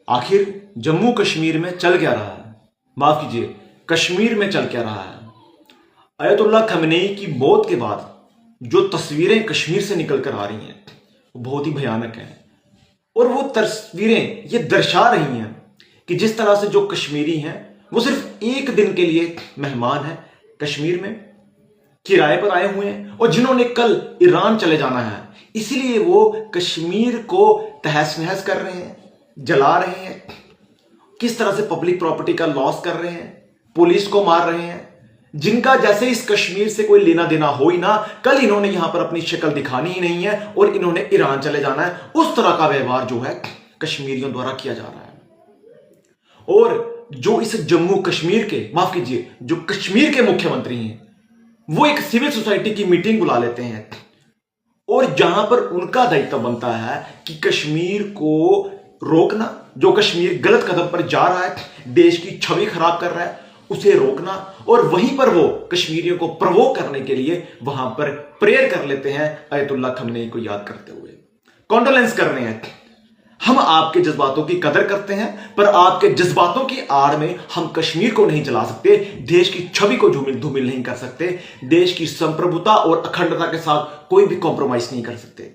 आखिर जम्मू कश्मीर में चल क्या रहा है? माफ कीजिए, कश्मीर में चल क्या रहा है? अयतुल्ला खamenei की मौत के बाद जो तस्वीरें कश्मीर से निकल कर आ रही हैं वो बहुत ही भयानक हैं। और वो तस्वीरें ये दर्शा रही हैं कि जिस तरह से जो कश्मीरी हैं वो सिर्फ एक दिन के लिए मेहमान हैं कश्मीर में, किराए पर आए हुए हैं, और जिन्होंने कल ईरान चले जाना है, इसीलिए वो कश्मीर को तहस नहस कर रहे हैं, जला रहे हैं, किस तरह से पब्लिक प्रॉपर्टी का लॉस कर रहे हैं, पुलिस को मार रहे हैं, जिनका जैसे इस कश्मीर से कोई लेना देना हो ही ना, कल इन्होंने यहां पर अपनी शक्ल दिखानी ही नहीं है और इन्होंने ईरान चले जाना है। उस तरह का व्यवहार जो है कश्मीरियों द्वारा किया जा रहा है। और जो इस जम्मू कश्मीर के, माफ कीजिए, जो कश्मीर के मुख्यमंत्री हैं, वो एक सिविल सोसाइटी की मीटिंग बुला लेते हैं और जहां पर उनका दायित्व बनता है कि कश्मीर को रोकना, जो कश्मीर गलत कदम पर जा रहा है, देश की छवि खराब कर रहा है, उसे रोकना, और वहीं पर वो कश्मीरियों को प्रवोक करने के लिए वहां पर प्रेयर कर लेते हैं अयतुल्ला खamenei को याद करते हुए, कॉन्डोलेंस कर रहे हैं। हम आपके जज्बातों की कदर करते हैं, पर आपके जज्बातों की आड़ में हम कश्मीर को नहीं जला सकते, देश की छवि को धूमिल नहीं कर सकते, देश की संप्रभुता और अखंडता के साथ कोई भी कॉम्प्रोमाइज नहीं कर सकते।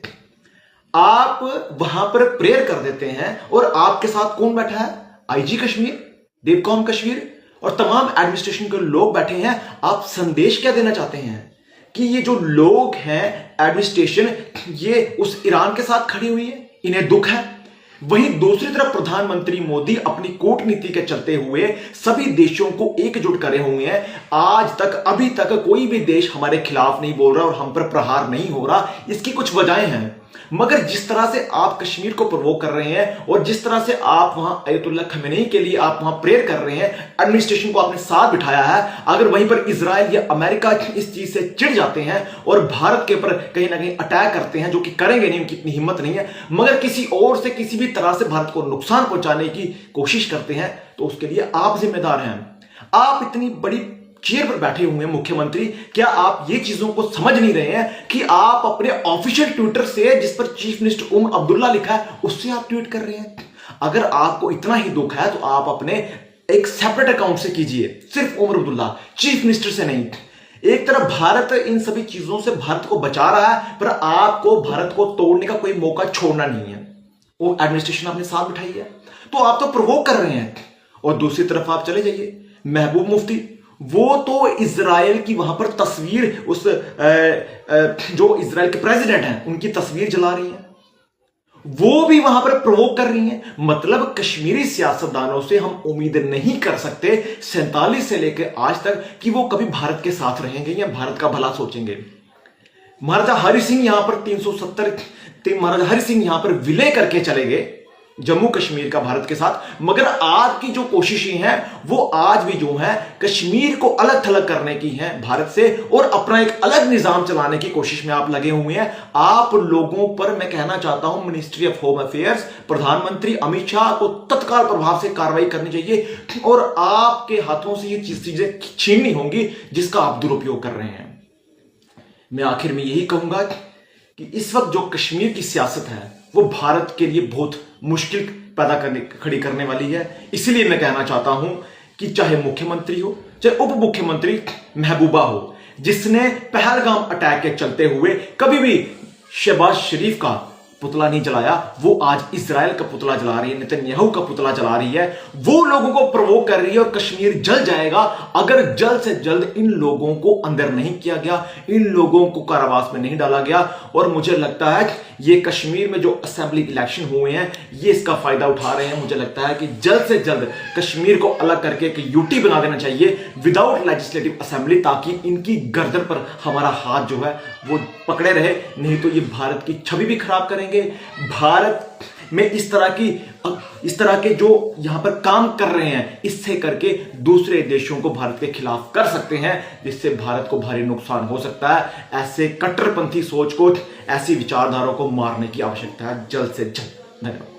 आप वहां पर प्रेयर कर देते हैं और आपके साथ कौन बैठा है? आईजी कश्मीर, डेवकॉम कश्मीर और तमाम एडमिनिस्ट्रेशन के लोग बैठे हैं। आप संदेश क्या देना चाहते हैं कि ये जो लोग हैं, एडमिनिस्ट्रेशन, ये उस ईरान के साथ खड़ी हुई है, इन्हें दुख है। वहीं दूसरी तरफ प्रधानमंत्री मोदी अपनी कूटनीति के चलते हुए सभी देशों को एकजुट करे हुए हैं। आज तक, अभी तक कोई भी देश हमारे खिलाफ नहीं बोल रहा और हम पर प्रहार नहीं हो रहा। इसकी कुछ वजहें हैं, मगर जिस तरह से आप कश्मीर को प्रवोक कर रहे हैं और जिस तरह से आप वहां अयतुल्ला खamenei के लिए आप वहां प्रेयर कर रहे हैं, एडमिनिस्ट्रेशन को आपने साथ बिठाया है, अगर वहीं पर इजराइल या अमेरिका इस चीज से चिढ़ जाते हैं और भारत के ऊपर कहीं ना कहीं अटैक करते हैं, जो कि करेंगे नहीं, उनकी इतनी हिम्मत नहीं है, मगर किसी और से किसी भी तरह से भारत को नुकसान पहुंचाने की कोशिश करते हैं, तो उसके लिए आप जिम्मेदार हैं। आप इतनी बड़ी चेयर पर बैठे हुए हैं मुख्यमंत्री, क्या आप ये चीजों को समझ नहीं रहे हैं कि आप अपने ऑफिशियल ट्विटर से, जिस पर चीफ मिनिस्टर उमर अब्दुल्ला लिखा है, उससे आप ट्वीट कर रहे हैं? अगर आपको इतना ही दुख है तो आप अपने एक सेपरेट अकाउंट से कीजिए, सिर्फ उमर अब्दुल्ला, चीफ मिनिस्टर से नहीं। एक तरफ भारत इन सभी चीजों से भारत को बचा रहा है, पर आपको भारत को तोड़ने का कोई मौका छोड़ना नहीं है। वो एडमिनिस्ट्रेशन आपने साथ बिठाई है, तो आप तो प्रवोक कर रहे हैं। और दूसरी तरफ आप चले जाइए, महबूब मुफ्ती, वो तो इजराइल की वहां पर तस्वीर, उस जो इजराइल के प्रेसिडेंट हैं उनकी तस्वीर जला रही हैं, वो भी वहां पर प्रवोक कर रही हैं। मतलब कश्मीरी सियासतदानों से हम उम्मीद नहीं कर सकते 47 से लेकर आज तक कि वो कभी भारत के साथ रहेंगे या भारत का भला सोचेंगे। महाराजा हरि सिंह यहां पर 370 महाराजा हरि सिंह यहां पर विलय करके चले गए जम्मू कश्मीर का भारत के साथ, मगर आज की जो कोशिशें हैं वो आज भी जो है कश्मीर को अलग थलग करने की हैं भारत से, और अपना एक अलग निजाम चलाने की कोशिश में आप लगे हुए हैं। आप लोगों पर मैं कहना चाहता हूं, मिनिस्ट्री ऑफ होम अफेयर्स, प्रधानमंत्री अमित शाह को तत्काल प्रभाव से कार्रवाई करनी चाहिए और आपके हाथों से ये चीजें छीननी होंगी जिसका आप दुरुपयोग कर रहे हैं। मैं आखिर में यही कहूंगा कि इस वक्त जो कश्मीर की सियासत है वो भारत के लिए बहुत मुश्किल खड़ी करने वाली है। इसलिए मैं कहना चाहता हूं कि चाहे मुख्यमंत्री हो, चाहे उप मुख्यमंत्री महबूबा हो, जिसने पहलगाम अटैक के चलते हुए कभी भी शहबाज शरीफ का पुतला नहीं जलाया, वो आज इजराइल का पुतला जला रही है, नेतन्याहू का पुतला जला रही है, वो लोगों को प्रवोक कर रही है। और कश्मीर जल जाएगा अगर जल्द से जल्द इन लोगों को अंदर नहीं किया गया, इन लोगों को कारावास में नहीं डाला गया। और मुझे लगता है ये कश्मीर में जो असेंबली इलेक्शन हुए हैं ये इसका फायदा उठा रहे हैं। मुझे लगता है कि जल्द से जल्द कश्मीर को अलग करके एक यूटी बना देना चाहिए विदाउट लेजिस्लेटिव असेंबली, ताकि इनकी गर्दन पर हमारा हाथ जो है वो पकड़े रहे। नहीं तो ये भारत की छवि भी खराब करेंगे। भारत में इस तरह के जो यहां पर काम कर रहे हैं, इससे करके दूसरे देशों को भारत के खिलाफ कर सकते हैं, जिससे भारत को भारी नुकसान हो सकता है। ऐसे कट्टरपंथी सोच को, ऐसी विचारधारा को मारने की आवश्यकता है जल्द से जल्द। धन्यवाद।